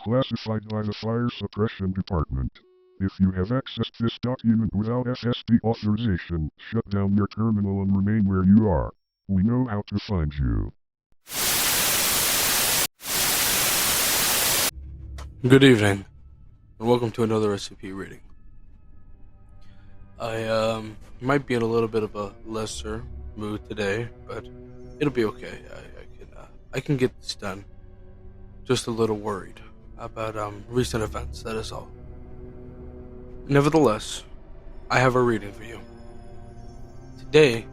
classified by the Fire Suppression Department. If you have accessed this document without FSB authorization, shut down your terminal and remain where you are. We know how to find you. Good evening, and welcome to another SCP reading. I might be in a little bit of a lesser mood today, but it'll be okay. I can get this done. Just a little worried about recent events, that is all. Nevertheless, I have a reading for you. Today,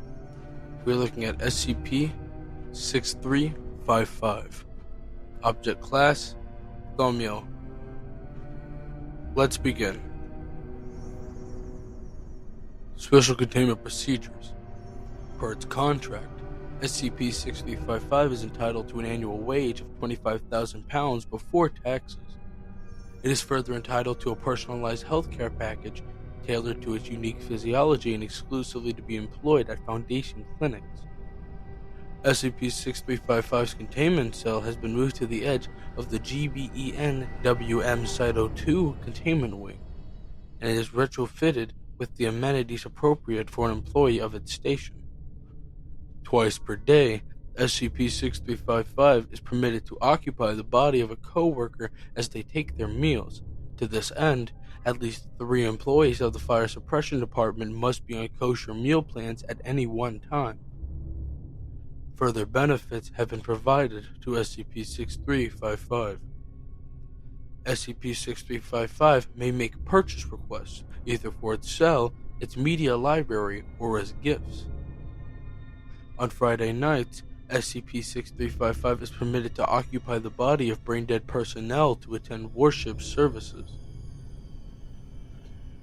we're looking at SCP-6355. Object Class, Thaumiel. Let's begin. Special Containment Procedures. Per its contract, SCP-6355 is entitled to an annual wage of £25,000 before taxes. It is further entitled to a personalized healthcare package tailored to its unique physiology and exclusively to be employed at Foundation clinics. SCP-6355's containment cell has been moved to the edge of the GBEN-WM Site-02 containment wing, and it is retrofitted with the amenities appropriate for an employee of its station. Twice per day, SCP-6355 is permitted to occupy the body of a co-worker as they take their meals. To this end, at least 3 employees of the Fire Suppression Department must be on kosher meal plans at any one time. Further benefits have been provided to SCP-6355. SCP-6355 may make purchase requests, either for its cell, its media library, or as gifts. On Friday nights, SCP-6355 is permitted to occupy the body of brain-dead personnel to attend worship services.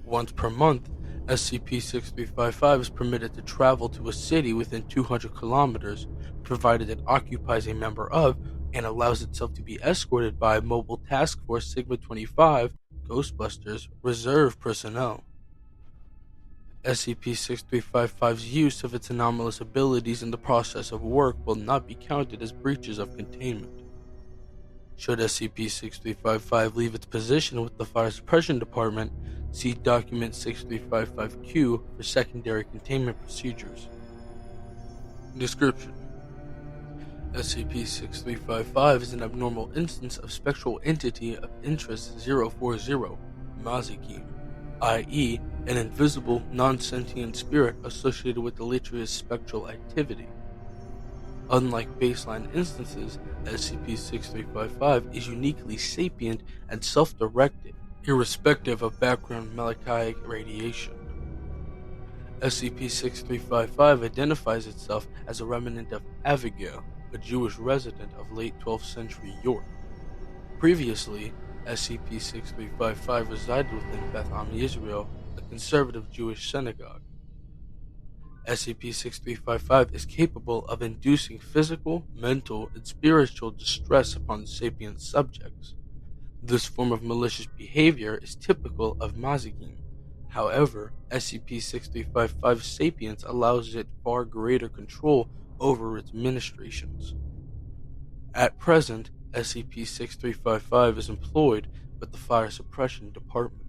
Once per month, SCP-6355 is permitted to travel to a city within 200 kilometers, provided it occupies a member of and allows itself to be escorted by Mobile Task Force Sigma-25 Ghostbusters Reserve personnel. SCP-6355's use of its anomalous abilities in the process of work will not be counted as breaches of containment. Should SCP-6355 leave its position with the Fire Suppression Department, see Document 6355-Q for secondary containment procedures. Description: SCP-6355 is an abnormal instance of Spectral Entity of Interest 040, Mazikeen, i.e., an invisible, non-sentient spirit associated with deleterious spectral activity. Unlike baseline instances, SCP-6355 is uniquely sapient and self-directed, irrespective of background malachite radiation. SCP-6355 identifies itself as a remnant of Abigail, a Jewish resident of late 12th century York. Previously, SCP-6355 resided within Beth Am, Israel, a conservative Jewish synagogue. SCP-6355 is capable of inducing physical, mental, and spiritual distress upon sapient subjects. This form of malicious behavior is typical of Mazikeen. However, SCP-6355's sapience allows it far greater control over its ministrations. At present, SCP-6355 is employed with the Fire Suppression Department.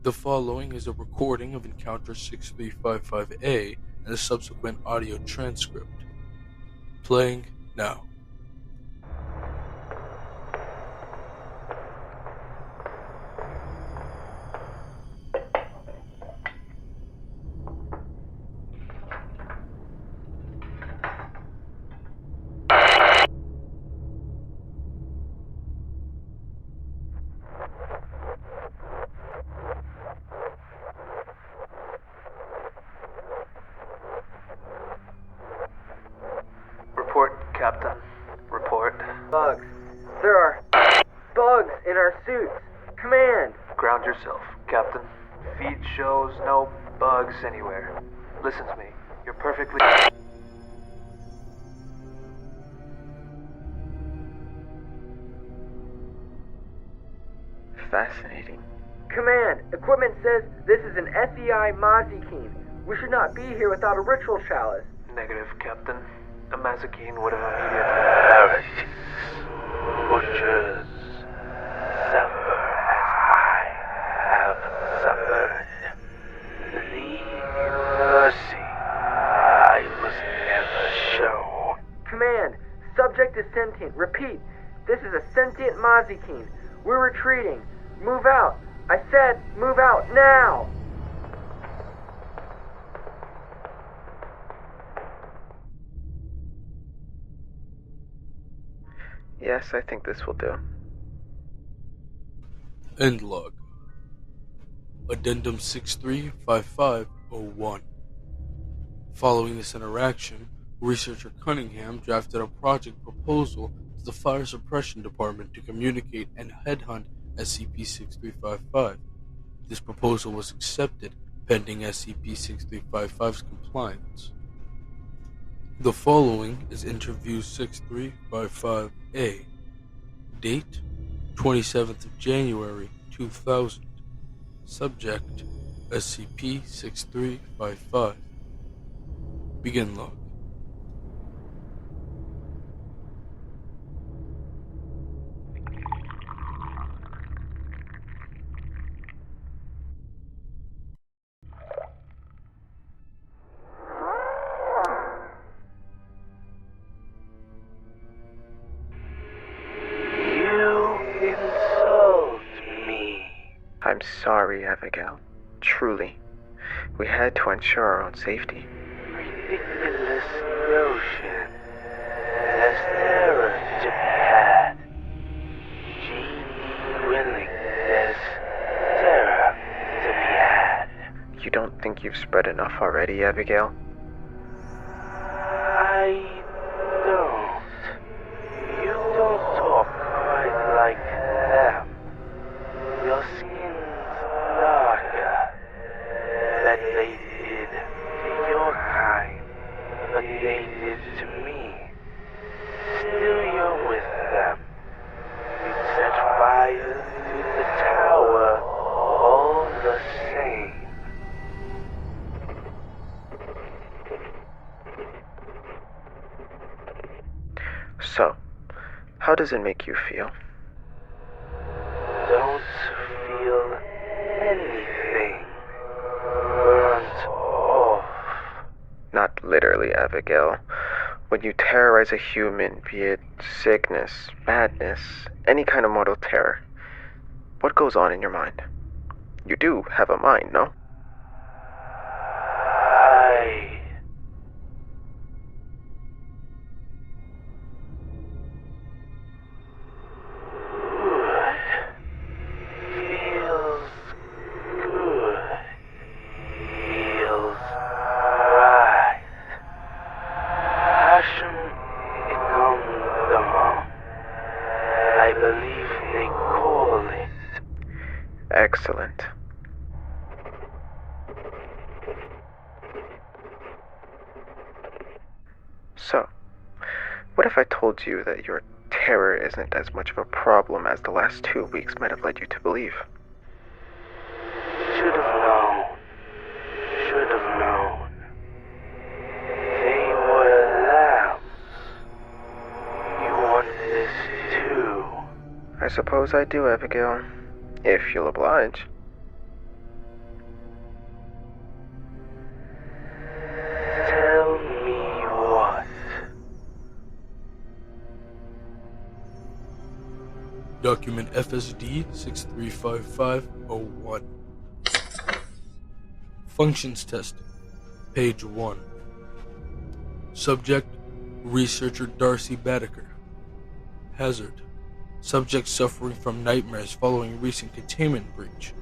The following is a recording of Encounter 6355-A and a subsequent audio transcript. Playing now. Captain, report. Bugs. There are bugs in our suits. Command. Ground yourself, Captain. Feed shows no bugs anywhere. Listen to me. You're perfectly... Fascinating. Command, equipment says this is an SEI Mazikeen. We should not be here without a ritual chalice. Negative, Captain. A Mazikeen would have immediately... Butchers. repeat, this is a sentient Mazikeen. We're retreating. Move out. I said move out now! Yes, I think this will do. End log. Addendum 635501. Following this interaction, researcher Cunningham drafted a project proposal to the Fire Suppression Department to communicate and headhunt SCP-6355. This proposal was accepted pending SCP-6355's compliance. The following is Interview 6355A. Date 27th of January 2000. Subject SCP-6355. Begin log. I'm sorry, Abigail. Truly. We had to ensure our own safety. Ridiculous notion. There's terror to be had. Genie willing, there's terror to be had. You don't think you've spread enough already, Abigail? I don't. You don't talk quite like them. Your skin's darker than they did to your kind, but they did to me. Still you're with them. You set fire to the tower all the same. So, how does it make you feel? Don't feel anything. Burnt off. Not literally, Abigail. When you terrorize a human, be it sickness, madness, any kind of mortal terror, what goes on in your mind? You do have a mind, no? Excellent. So, what if I told you that your terror isn't as much of a problem as the last 2 weeks might have led you to believe? Should have known. Should have known. They were lambs. You want this too? I suppose I do, Abigail. If you'll oblige. Tell me what? Document FSD 635501. Functions testing. Page 1. Subject, Researcher Darcy Badaker. Hazard. Subject suffering from nightmares following recent containment breach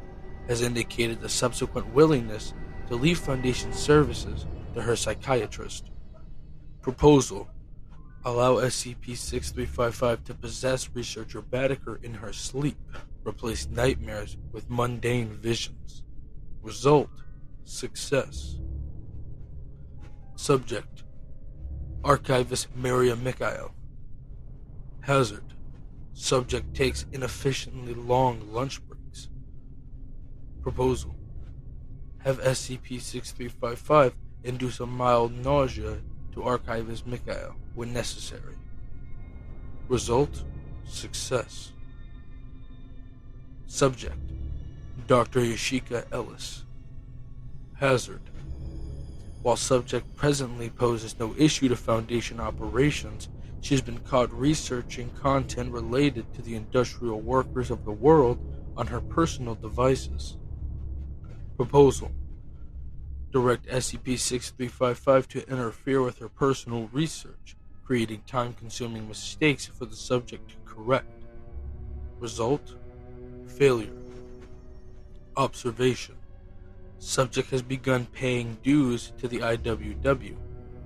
has indicated a subsequent willingness to leave Foundation services to her psychiatrist. Proposal. Allow SCP-6355 to possess Researcher Badaker in her sleep. Replace nightmares with mundane visions. Result. Success. Subject. Archivist Miriam Mikhail. Hazard. Subject takes inefficiently long lunch breaks. Proposal. Have SCP-6355 induce a mild nausea to Archivist Mikhail when necessary. Result. Success. Subject. Dr. Yashika Ellis. Hazard. While subject presently poses no issue to Foundation operations, She has been caught researching content related to the industrial workers of the world on her personal devices. Proposal: direct SCP-6355 to interfere with her personal research, creating time-consuming mistakes for the subject to correct. Result: failure. Observation: subject has begun paying dues to the IWW.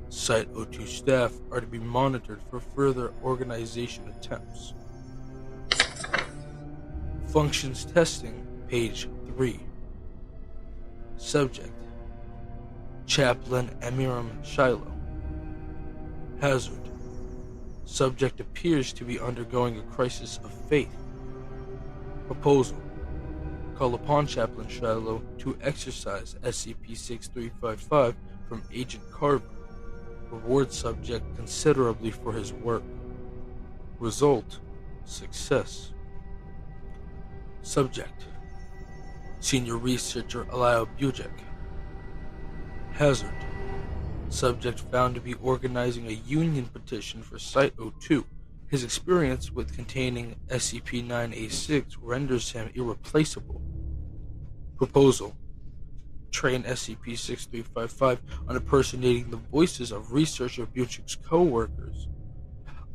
Site-02 staff are to be monitored for further organization attempts. Functions testing, page 3. Subject: Chaplain Amiram Shiloh. Hazard: subject appears to be undergoing a crisis of faith. Proposal: call upon Chaplain Shiloh to exercise SCP-6355 from Agent Carver. Reward subject considerably for his work. Result: success. Subject: Senior Researcher Alio Bujek. Hazard: subject found to be organizing a union petition for Site-02. His experience with containing SCP-9A6 renders him irreplaceable. Proposal: train SCP-6355 on impersonating the voices of Researcher Bujek's co-workers.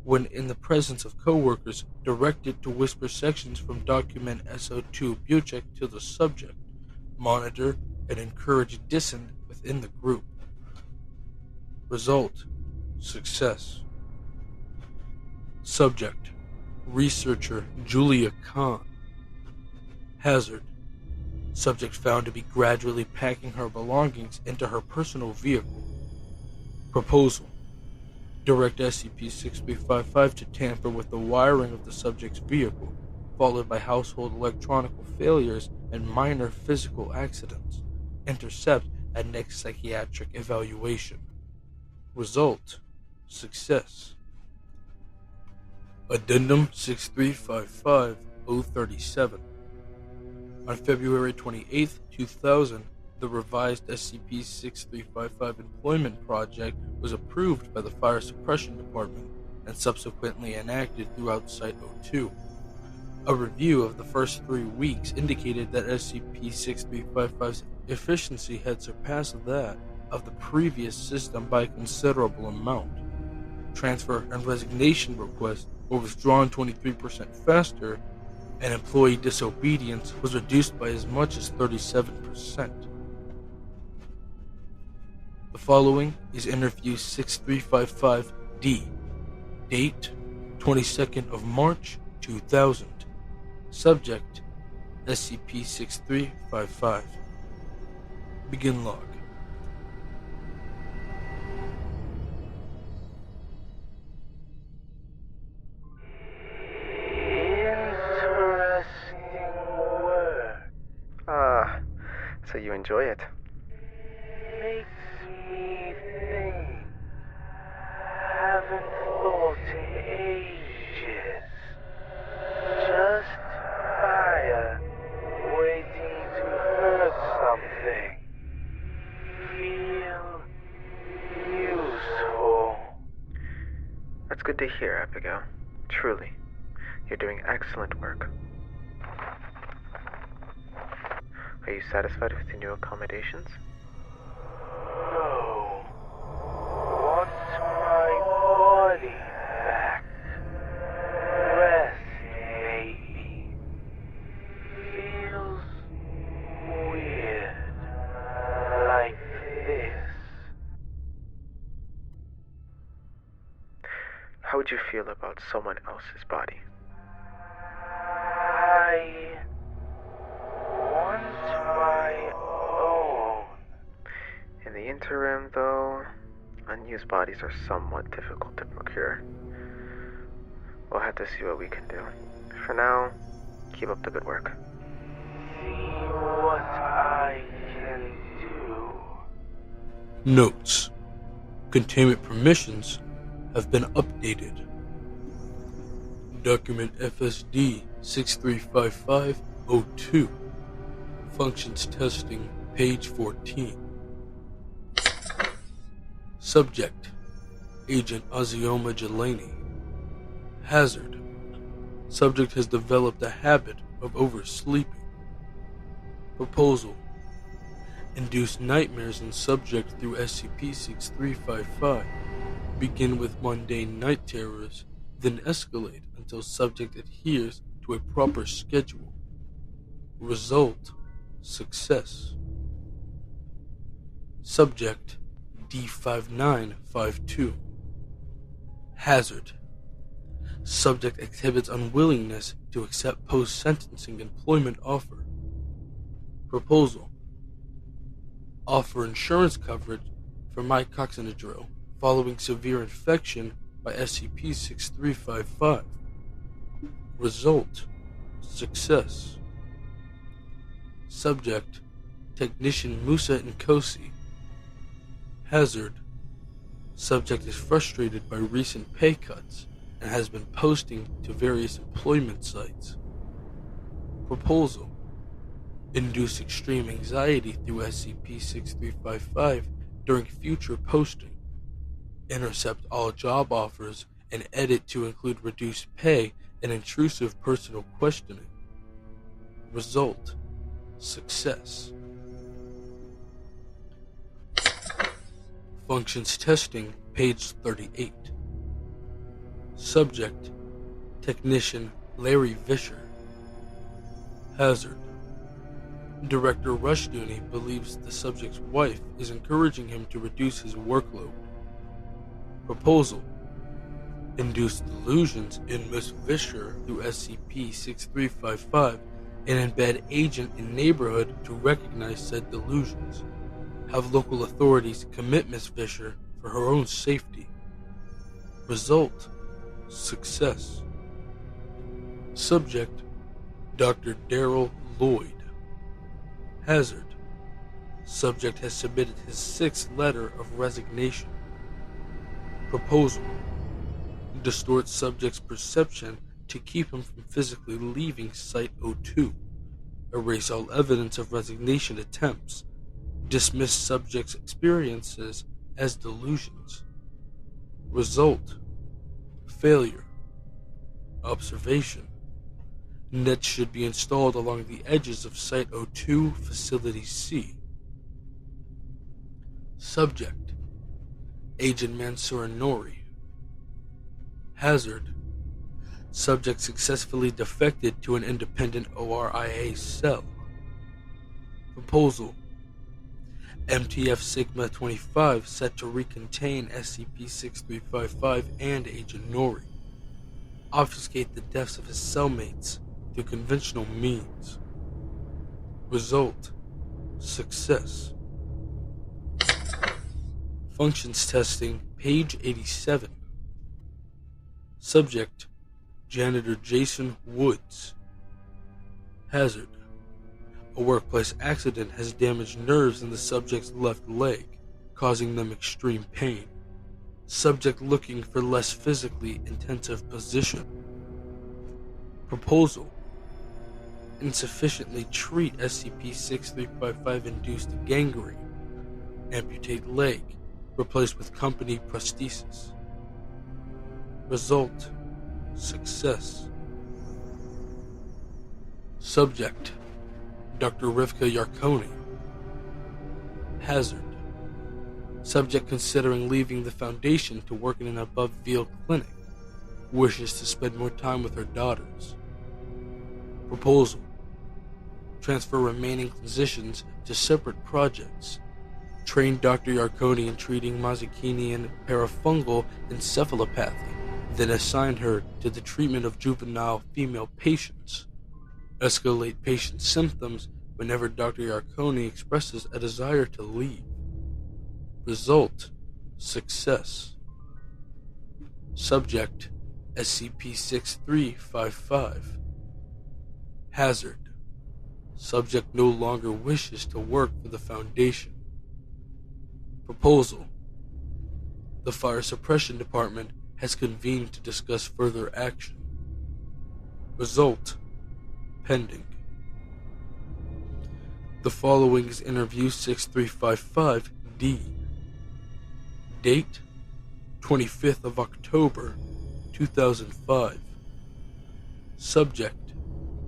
When in the presence of co-workers, direct it to whisper sections from document SO2 Bujek to the subject. Monitor and encourage dissent within the group. Result: success. Subject: Researcher Julia Khan. Hazard: subject found to be gradually packing her belongings into her personal vehicle. Proposal: direct SCP-6355 to tamper with the wiring of the subject's vehicle, followed by household electronical failures and minor physical accidents. Intercept at next psychiatric evaluation. Result: success. Addendum 6355-037. On February 28, 2000, the revised SCP-6355 employment project was approved by the Fire Suppression Department and subsequently enacted throughout Site-02. A review of the first 3 weeks indicated that SCP-6355's efficiency had surpassed that of the previous system by a considerable amount. Transfer and resignation requests were withdrawn 23% faster, and employee disobedience was reduced by as much as 37%. The following is Interview 6355-D. Date: 22nd of March, 2000. Subject: SCP-6355. Begin log. So you enjoy it? Makes me think. Haven't thought in ages. Just fire, waiting to hurt something. Feel useful. That's good to hear, Abigail. Truly. You're doing excellent work. Are you satisfied with your new accommodations? No. Want my body back. Rest, maybe. Feels weird. Like this. How would you feel about someone else's body? I want my own. In the interim, though, unused bodies are somewhat difficult to procure. We'll have to see what we can do. For now, keep up the good work. See what I can do. Notes: containment permissions have been updated. Document FSD 6355-02. Functions testing, page 14. Subject: Agent Azioma Jelani. Hazard. Subject has developed a habit of oversleeping. Proposal. Induce nightmares in subject through SCP-6355. Begin with mundane night terrors, then escalate until subject adheres to a proper schedule. Result: success. Subject D5952. Hazard. Subject exhibits unwillingness to accept post-sentencing employment offer. Proposal. Offer insurance coverage for mycoccinidril following severe infection by SCP-6355. Result: success. Subject Technician Musa Nkosi. Hazard. Subject is frustrated by recent pay cuts and has been posting to various employment sites. Proposal. Induce extreme anxiety through SCP-6355 during future posting. Intercept all job offers and edit to include reduced pay and intrusive personal questioning. Result: success. Functions testing, page 38. Subject Technician Larry Vischer. Hazard. Director Rushdoony believes the subject's wife is encouraging him to reduce his workload. Proposal. Induce delusions in Miss Vischer through SCP-6355 and embed agent in neighborhood to recognize said delusions. Have local authorities commit Miss Vischer for her own safety. Result: success. Subject Dr. Daryl Lloyd. Hazard. Subject has submitted his 6th letter of resignation. Proposal. Distort subject's perception to keep him from physically leaving Site-02. Erase all evidence of resignation attempts. Dismiss subject's experiences as delusions. Result: failure. Observation. Nets should be installed along the edges of Site-02 Facility C. Subject Agent Mansour Nori. Hazard. Subject successfully defected to an independent ORIA cell. Proposal. MTF Sigma 25 set to recontain SCP-6355 and Agent Nori. Obfuscate the deaths of his cellmates through conventional means. Result: success. Functions testing, page 87. Subject Janitor Jason Woods. Hazard. A workplace accident has damaged nerves in the subject's left leg, causing them extreme pain. Subject looking for less physically intensive position. Proposal. Insufficiently treat SCP-6355 induced gangrene. Amputate leg, replaced with company prosthesis. Result: success. Subject Dr. Rivka Yarkoni. Hazard. Subject considering leaving the Foundation to work in an above-field clinic. Wishes to spend more time with her daughters. Proposal. Transfer remaining physicians to separate projects. Train Dr. Yarkoni in treating Mazikinian parafungal encephalopathy, then assign her to the treatment of juvenile female patients. Escalate patient symptoms whenever Dr. Yarkoni expresses a desire to leave. Result: success. Subject SCP-6355. Hazard. Subject no longer wishes to work for the Foundation. Proposal. The Fire Suppression Department has convened to discuss further action. Result: pending. The following is Interview 6355-D. Date: 25th of October, 2005. Subject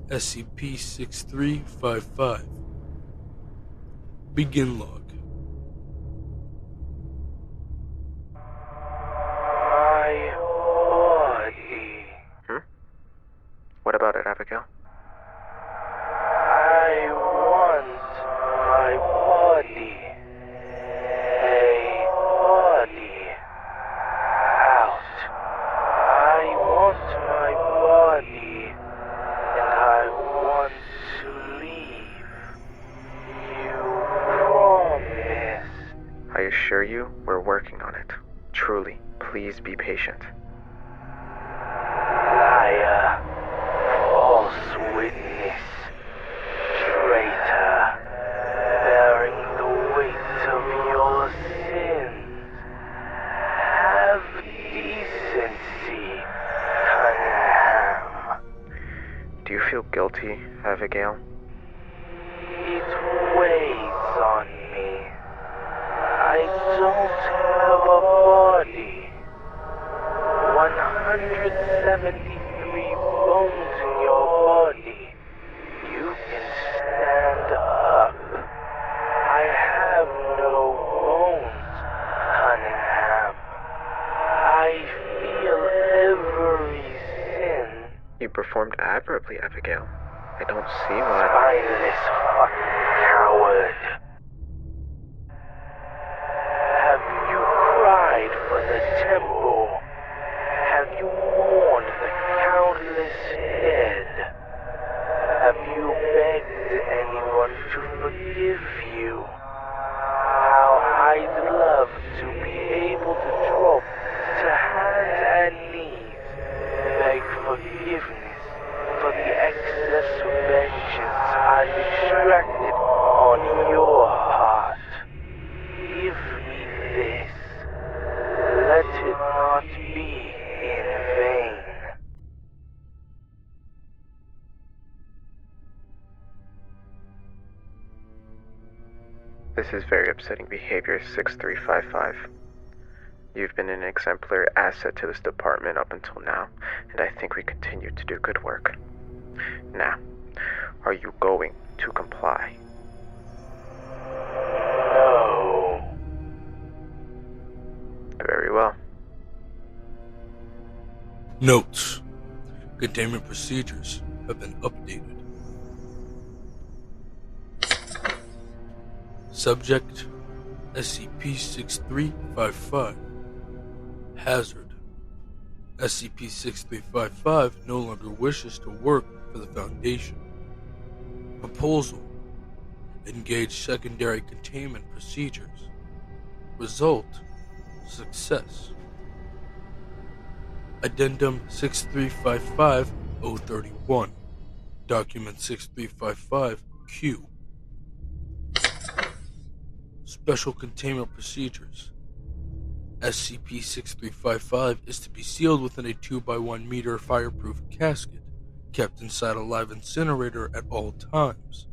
SCP-6355. Begin log. My body. What about it, Abigail? I want my body. A body. Out. I want my body. And I want to leave. You promise. I assure you, we're working on it. Truly, please be patient. Liar. False witness. Traitor. Bearing the weight of your sins. Have decency, Cunningham. Do you feel guilty, Abigail? It weighs on me. I don't have a body. 173 bones in your body. You can stand up. I have no bones, Cunningham. I feel every sin. You performed admirably, Abigail. I don't see why. Spineless fucking coward. Have you cried for the temple? Have you mourned the countless dead? Have you begged anyone to forgive you? How I'd love to be able to drop to hands and knees, beg forgiveness for the excess vengeance I've extracted on your heart. Give me this. Let it not be in vain. This is very upsetting behavior, 6355. You've been an exemplary asset to this department up until now, and I think we continue to do good work. Now, are you going to comply? No. Very well. Notes. Containment procedures have been updated. Subject SCP-6355. Hazard. SCP-6355 no longer wishes to work for the Foundation. Proposal. Engage secondary containment procedures. Result. Success. Addendum 6355-031. Document 6355-Q. Special Containment Procedures. SCP-6355 is to be sealed within a 2x1 meter fireproof casket, kept inside a live incinerator at all times.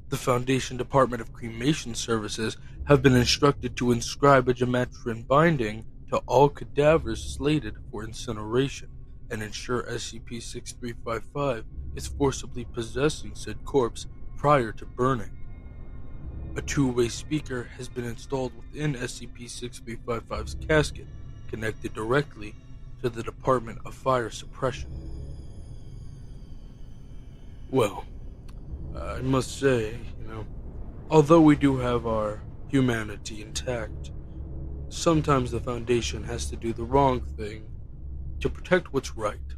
The Foundation Department of Cremation Services have been instructed to inscribe a gematria binding to all cadavers slated for incineration and ensure SCP-6355 is forcibly possessing said corpse prior to burning. A two-way speaker has been installed within SCP-6355's casket, connected directly to the Department of Fire Suppression. Well, I must say, although we do have our humanity intact, sometimes the Foundation has to do the wrong thing to protect what's right.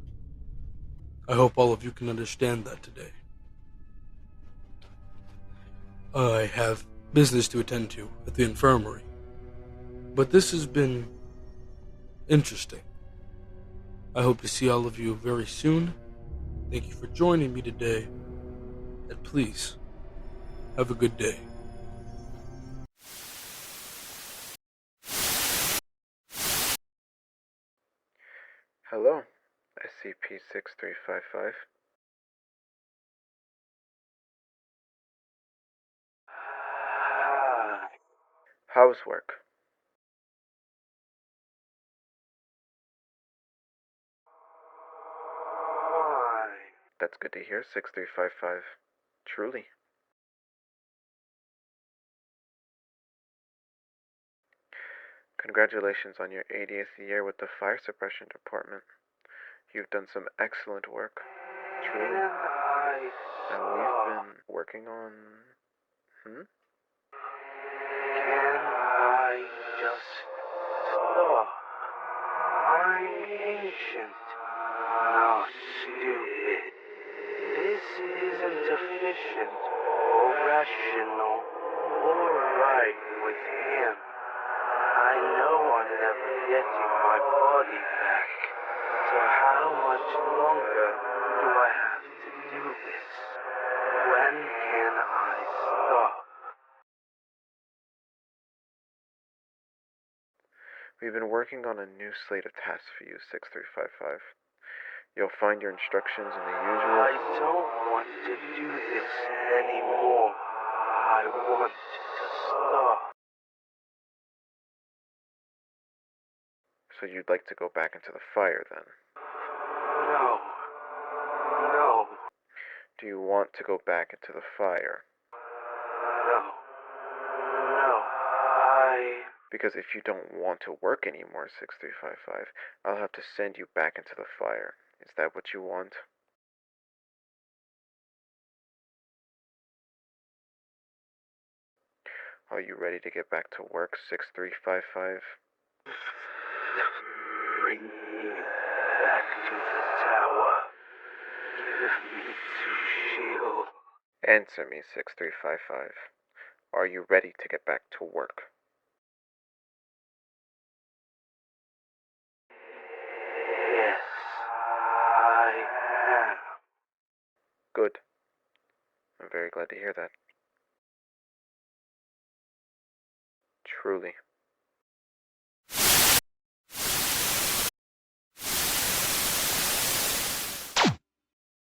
I hope all of you can understand that today. I have business to attend to at the infirmary, but this has been interesting. I hope to see all of you very soon. Thank you for joining me today, and please, have a good day. Hello, SCP-6355. How's work? That's good to hear, 6355. Truly. Congratulations on your 80th year with the Fire Suppression Department. You've done some excellent work. Truly. Can I And we've been working on... Can I just stop? I'm ancient, not stupid. This isn't efficient or rational or right with him. I know I'm never getting my body back. So how much longer do I have to do this? When can I stop? We've been working on a new slate of tasks for you, 6355. You'll find your instructions in the usual... I don't want to do this anymore. I want to stop. So you'd like to go back into the fire, then? No. No. Do you want to go back into the fire? No. No. Because if you don't want to work anymore, 6355, I'll have to send you back into the fire. Is that what you want? Are you ready to get back to work, 6355? Bring me back to the tower. Give me to shield. Answer me, 6355. Are you ready to get back to work? Yes, I am. Good. I'm very glad to hear that. Truly.